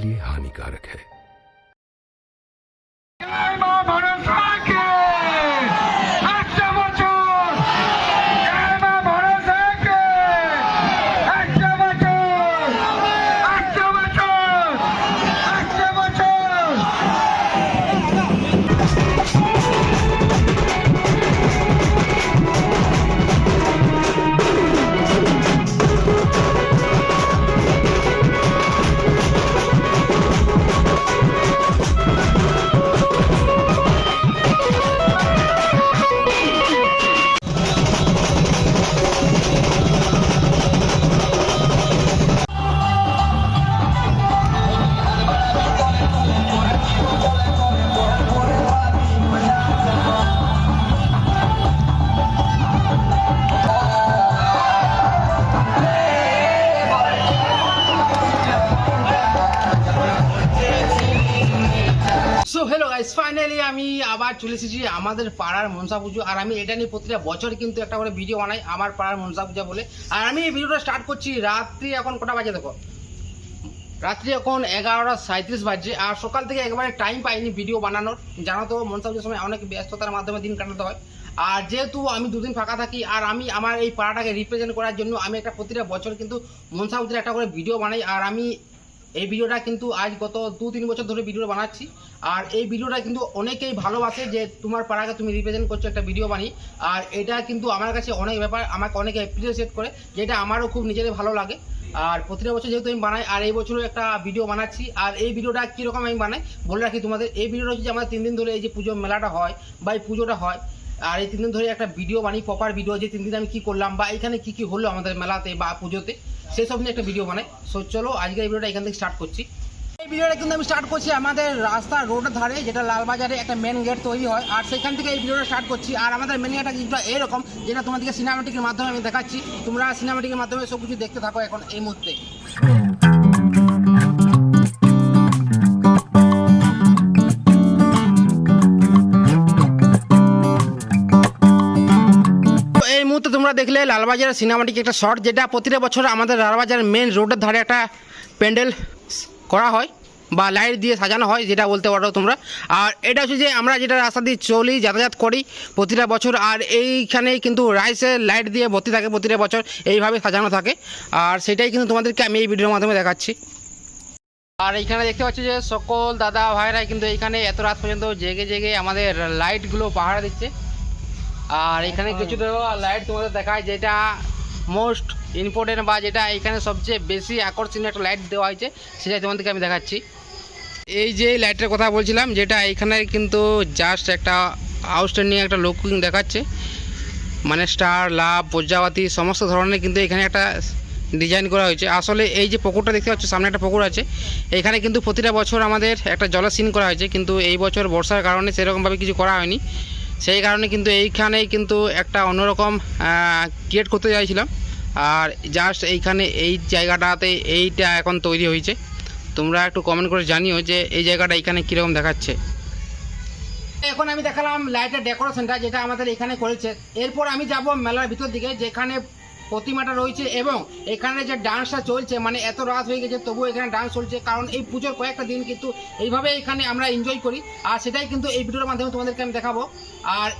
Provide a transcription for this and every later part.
लिए हानिकारक है। হ্যালো গাইস, ফাইনালি আমি আবার চলে এসেছি আমাদের পাড়ার মনসা পুজো। আর আমি এটা নিয়ে প্রতিটা বছর কিন্তু একটা করে ভিডিও বানাই আমার পাড়ার মনসা পূজা বলে। আর আমি এই ভিডিওটা স্টার্ট করছি রাত্রি, এখন কটা বাজে দেখো, রাত্রি এখন 11:37 বাজছে। আর সকাল থেকে একবারে টাইম পাইনি ভিডিও বানানোর। জানো তো মনসা পুজোর সময় অনেক ব্যস্ততার মাধ্যমে দিন কাটাতে হয়। আর যেহেতু আমি দুদিন ফাঁকা থাকি আর আমি আমার এই পাড়াটাকে রিপ্রেজেন্ট করার জন্য আমি একটা প্রতিটা বছর কিন্তু মনসা পুজোর একটা করে ভিডিও বানাই। আর আমি এই ভিডিওটা কিন্তু আজ গত 2-3 বছর ধরে ভিডিও বানাচ্ছি। আর এই ভিডিওটা কিন্তু অনেকেই ভালোবাসে যে তোমার পাড়াকে তুমি রিপ্রেজেন্ট করছো একটা ভিডিও বানিয়ে। আর এটা কিন্তু আমার কাছে অনেক ব্যাপার, আমাকে অনেকে অ্যাপ্রিসিয়েট করে, যেটা আমারও খুব নিজেরই ভালো লাগে। আর প্রতিটা বছর যেহেতু আমি বানাই, আর এই বছরও একটা ভিডিও বানাচ্ছি। আর এই ভিডিওটা কীরকম আমি বানাই বলে রাখি তোমাদের। এই ভিডিওটা হচ্ছে আমাদের 3 দিন ধরে এই যে পুজো মেলাটা হয় বা এই পুজোটা হয়, আর এই 3 দিন ধরে একটা ভিডিও বানাই, প্রপার ভিডিও, যে 3 দিন আমি কী করলাম বা এখানে কী কী হলো আমাদের মেলাতে বা পুজোতে, সেই সব নিয়ে একটা ভিডিও বানাই। সো চলো আজকে এই ভিডিওটা এখান থেকে স্টার্ট করছি। এই ভিডিওটা কিন্তু আমি স্টার্ট করছি আমাদের রাস্তা রোডের ধারে, যেটা লালবাজারে একটা মেন গেট তৈরি হয়, আর সেখান থেকে এই ভিডিওটা স্টার্ট করছি। আর আমাদের মেন গেটটা কিন্তু এরকম, যেটা তোমাদেরকে সিনেমাটিকের মাধ্যমে আমি দেখাচ্ছি। তোমরা সিনেমাটিকের মাধ্যমে সব কিছু দেখতে থাকো এখন এই মুহূর্তে। এই মুহূর্তে তোমরা দেখলে লালবাজারের সিনেমাটিক একটা শর্ট, যেটা প্রতিটা বছর আমাদের লালবাজারের মেন রোডের ধারে একটা প্যান্ডেল করা হয় বা লাইট দিয়ে সাজানো হয়, যেটা বলতে পারো তোমরা। আর এটা হচ্ছে যে আমরা যেটা রাস্তা দিয়ে চলি, যাতায়াত করি প্রতিটা বছর। আর এইখানেই কিন্তু রাইসের লাইট দিয়ে ভর্তি থাকে প্রতিটা বছর, এইভাবে সাজানো থাকে। আর সেটাই কিন্তু তোমাদেরকে আমি এই ভিডিওর মাধ্যমে দেখাচ্ছি। আর এইখানে দেখতে পাচ্ছি যে সকল দাদা ভাইরা কিন্তু এইখানে এত রাত পর্যন্ত জেগে জেগে আমাদের লাইটগুলো পাহারা দিচ্ছে। আর এখানে কিছু লাইট তোমাদের দেখায়, যেটা মোস্ট ইম্পর্টেন্ট বা যেটা এখানে সবচেয়ে বেশি আকর্ষণীয় একটা লাইট দেওয়া হয়েছে, সেটাই তোমাদেরকে আমি দেখাচ্ছি। এই যে লাইটের কথা বলছিলাম, যেটা এখানে কিন্তু জাস্ট একটা আউটস্ট্যান্ডিং একটা লুকিং দেখাচ্ছে, মানে স্টার, লাভ, প্রজাপতি সমস্ত ধরনের কিন্তু এখানে একটা ডিজাইন করা হয়েছে। আসলে এই যে পুকুরটা দেখতে পাচ্ছ, সামনে একটা পুকুর আছে, এখানে কিন্তু প্রতিটা বছর আমাদের একটা জলের সিন করা হয়েছে, কিন্তু এই বছর বর্ষার কারণে সেরকমভাবে কিছু করা হয়নি। সেই কারণে কিন্তু এইখানেই কিন্তু একটা অন্যরকম ক্রিয়েট করতে চাইছিলাম। আর জাস্ট এইখানে এই জায়গাটাতে এইটা এখন তৈরি হয়েছে। তোমরা একটু কমেন্ট করে জানিও যে এই জায়গাটা এখানে কীরকম দেখাচ্ছে। এখন আমি দেখালাম লাইটের ডেকোরেশনটা, যেটা আমাদের এখানে করেছে। এরপর আমি যাব মেলার ভিতর দিকে, যেখানে প্রতিমাটা রয়েছে এবং এখানে যে ডান্সটা চলছে, মানে এত রাত হয়ে গেছে তবুও এখানে ডান্স চলছে, কারণ এই পুজোর কয়েকটা দিন কিন্তু এইভাবে এখানে আমরা এনজয় করি। আর সেটাই কিন্তু এই ভিডিওর মাধ্যমে তোমাদেরকে আমি দেখাবো। আর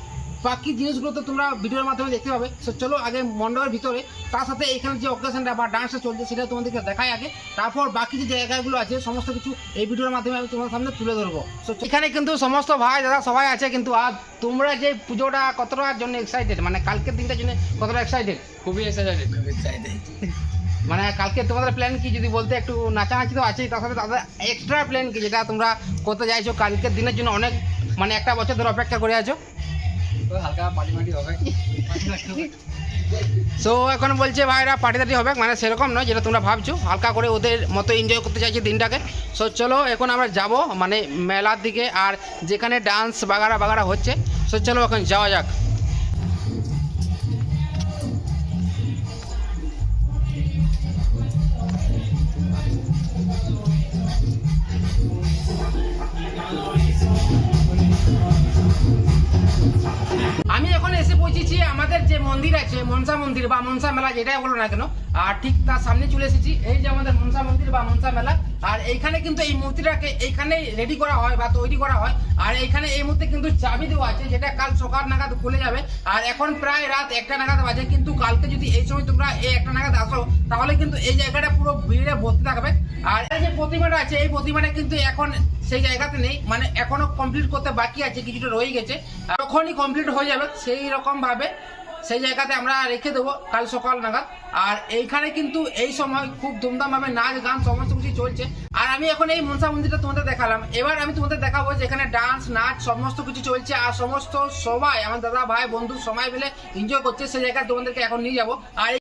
বাকি জিনিসগুলো তো তোমরা ভিডিওর মাধ্যমে দেখতে পাবে। সো চলো আগে মণ্ডপের ভিতরে, তার সাথে এখানে যে অকেশনটা বা ডান্সটা চলছে সেটা তোমাদেরকে দেখাই আগে, তারপর বাকি যে জায়গাগুলো আছে সমস্ত কিছু এই ভিডিওর মাধ্যমে আমি তোমার সামনে তুলে ধরবো। সো এখানে কিন্তু সমস্ত ভাই দাদা সবাই আছে কিন্তু। আর তোমরা যে পুজোটা কতটার জন্য এক্সাইটেড, মানে কালকের দিনটার জন্য কতটা এক্সাইটেড? খুবই এক্সাইটেড। মানে কালকে তোমাদের প্ল্যান কি যদি বলতে, একটু নাচানাচি তো আছেই, তার সাথে তাদের এক্সট্রা প্ল্যান কি, যেটা তোমরা করতে চাইছো কালকের দিনের জন্য? অনেক মানে একটা বছর ধরে অপেক্ষা করে আছো। হালকা পার্টি মাটি হবে। সো এখন বলছে ভাইরা পার্টি টাটি হবে, মানে সেরকম নয় যেটা তোমরা ভাবছো, হালকা করে ওদের মতো এনজয় করতে চাইছে দিনটাকে। সো চলো এখন আমরা যাব মানে মেলার দিকে, আর যেখানে ডান্স বাগারা বাগারা হচ্ছে। সো চলো এখন যাওয়া যাক। আমি এখন এসে পৌঁছেছি আমাদের যে মন্দির আছে, মনসা মন্দির বা মনসা মেলা যেটাই বলো না কেন, আর ঠিক তার সামনে চলে এসেছি। এই যে আমাদের মনসা মন্দির বা মনসা মেলা। আর এইখানে কিন্তু এই মূর্তিটাকে এইখানে রেডি করা হয় বা তৈরি করা হয়। আর এইখানে এই মুহূর্তে কিন্তু চাবি দেওয়া আছে, যেটা কাল সকাল নাগাদ খুলে যাবে। আর এখন প্রায় রাত 1টা নাগাদ বাজে, কিন্তু কালকে যদি এই সময় তোমরা এই 1টা নাগাদ আসো তাহলে কিন্তু এই জায়গাটা পুরো ভিড়ে ভর্তি থাকবে। আর এই যে প্রতিমাটা আছে, এই প্রতিমাটা কিন্তু এখন সেই জায়গাতে নেই, মানে এখনো কমপ্লিট করতে বাকি আছে, কিছুটা রয়ে গেছে। যখনই কমপ্লিট হয়ে যাবে সেই রকম ভাবে সেই জায়গাতে আমরা রেখে দেবো কাল সকাল নাগাদ। আর এইখানে কিন্তু এই সময় খুব ধুমধাম ভাবে নাচ গান সমস্ত কিছু চলছে। আর আমি এখন এই মনসা মন্দিরটা তোমাদের দেখালাম, এবার আমি তোমাদের দেখাবো যে এখানে ডান্স নাচ সমস্ত কিছু চলছে। আর সমস্ত সবাই আমার দাদা ভাই বন্ধু সবাই মিলে এনজয় করছে, সেই জায়গায় তোমাদেরকে এখন নিয়ে যাবো। আর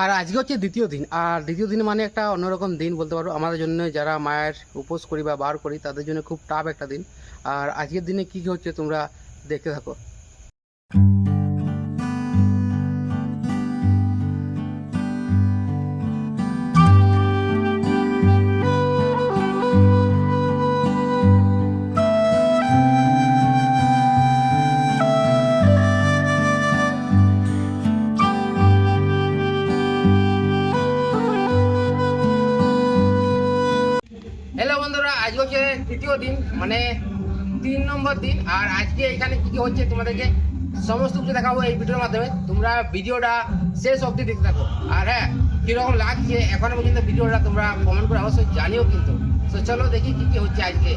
আর আজকে হচ্ছে দ্বিতীয় দিন। আর দ্বিতীয় দিন মানে একটা অন্যরকম দিন বলতে পারো আমাদের জন্য, যারা মায়ের উপোস করি বা বার করি তাদের জন্য খুব টাফ একটা দিন। আর আজকের দিনে কি কি হচ্ছে তোমরা দেখতে থাকো। হ্যালো বন্ধুরা, আজকে হচ্ছে তৃতীয় দিন, মানে 3 নম্বর দিন। আর আজকে এখানে কি কি হচ্ছে তোমাদেরকে সমস্ত কিছু দেখাবো এই ভিডিওর মাধ্যমে। তোমরা ভিডিওটা শেষ অবধি দেখতে থাকো। আর হ্যাঁ, কিরকম লাগছে এখনো পর্যন্ত ভিডিওটা তোমরা কমেন্ট করে অবশ্যই জানিও কিন্তু। তো চলো দেখি কি কি হচ্ছে আজকে।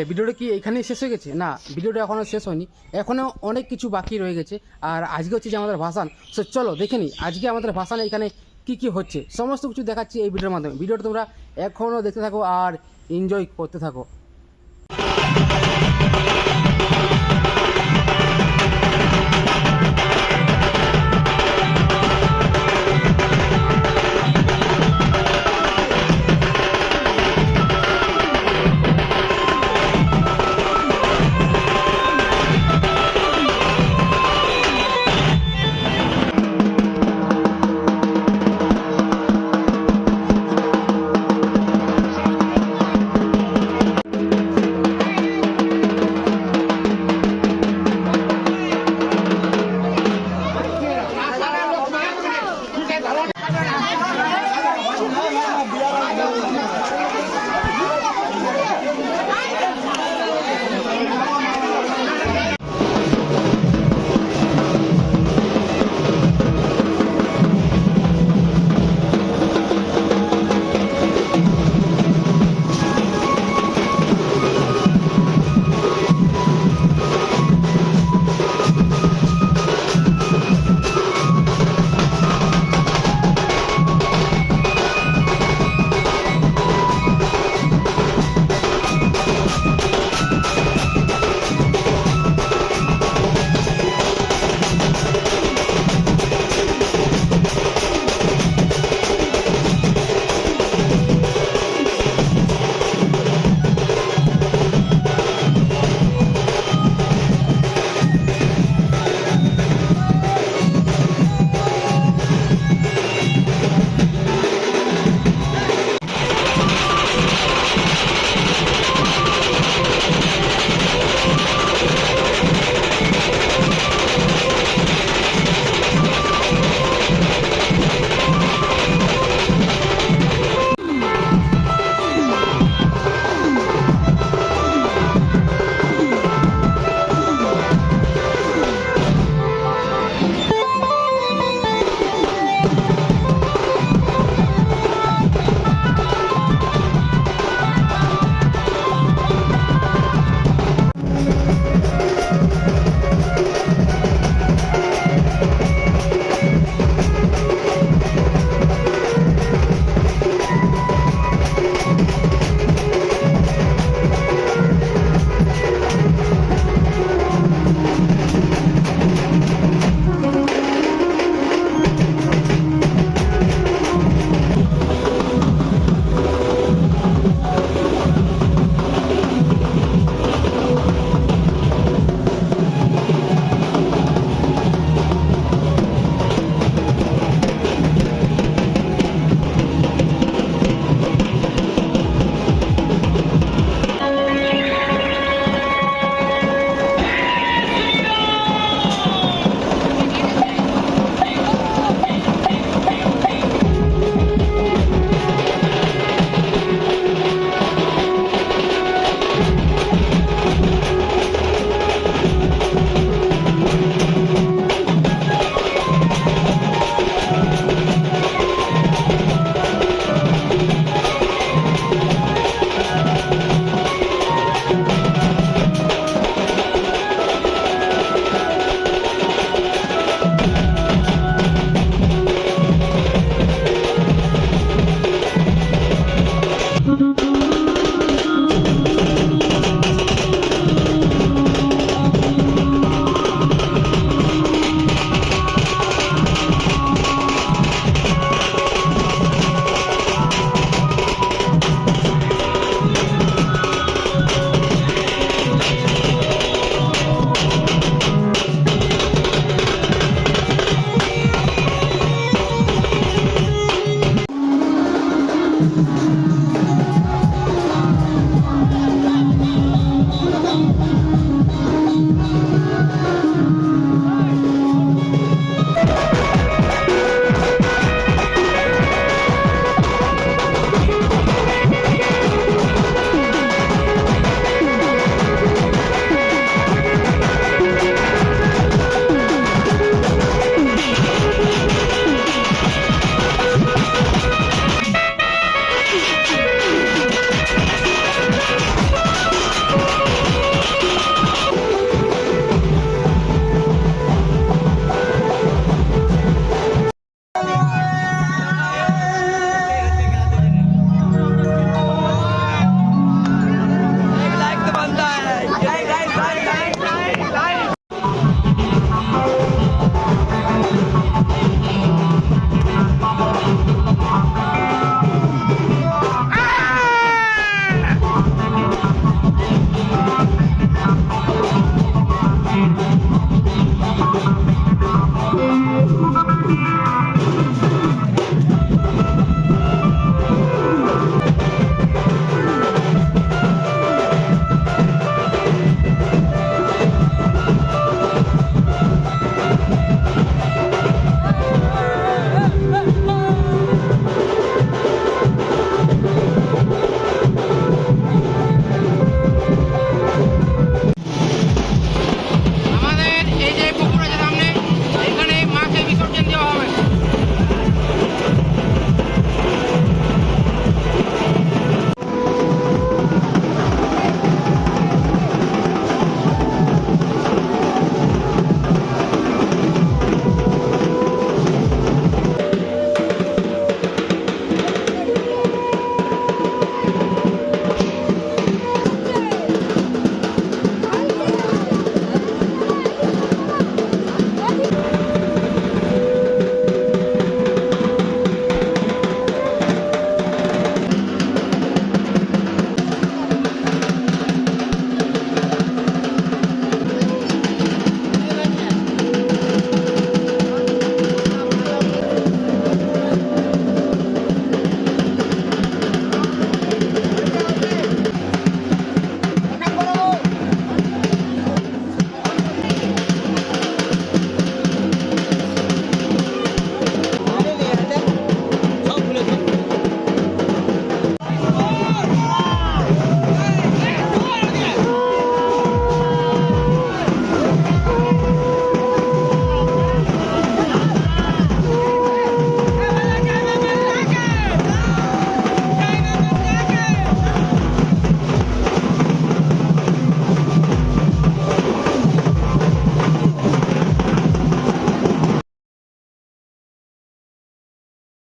ভিডিওটা কি এখানেই শেষ হয়ে গেছে? না, ভিডিওটা এখনও শেষ হয়নি, এখনও অনেক কিছু বাকি রয়ে গেছে। আর আজকে হচ্ছে যে আমাদের ভাসান। সো চলো দেখে নিই আজকে আমাদের ভাসানে এখানে কি কি হচ্ছে, সমস্ত কিছু দেখাচ্ছি এই ভিডিওর মাধ্যমে। ভিডিওটা তোমরা এখনও দেখতে থাকো আর এনজয় করতে থাকো।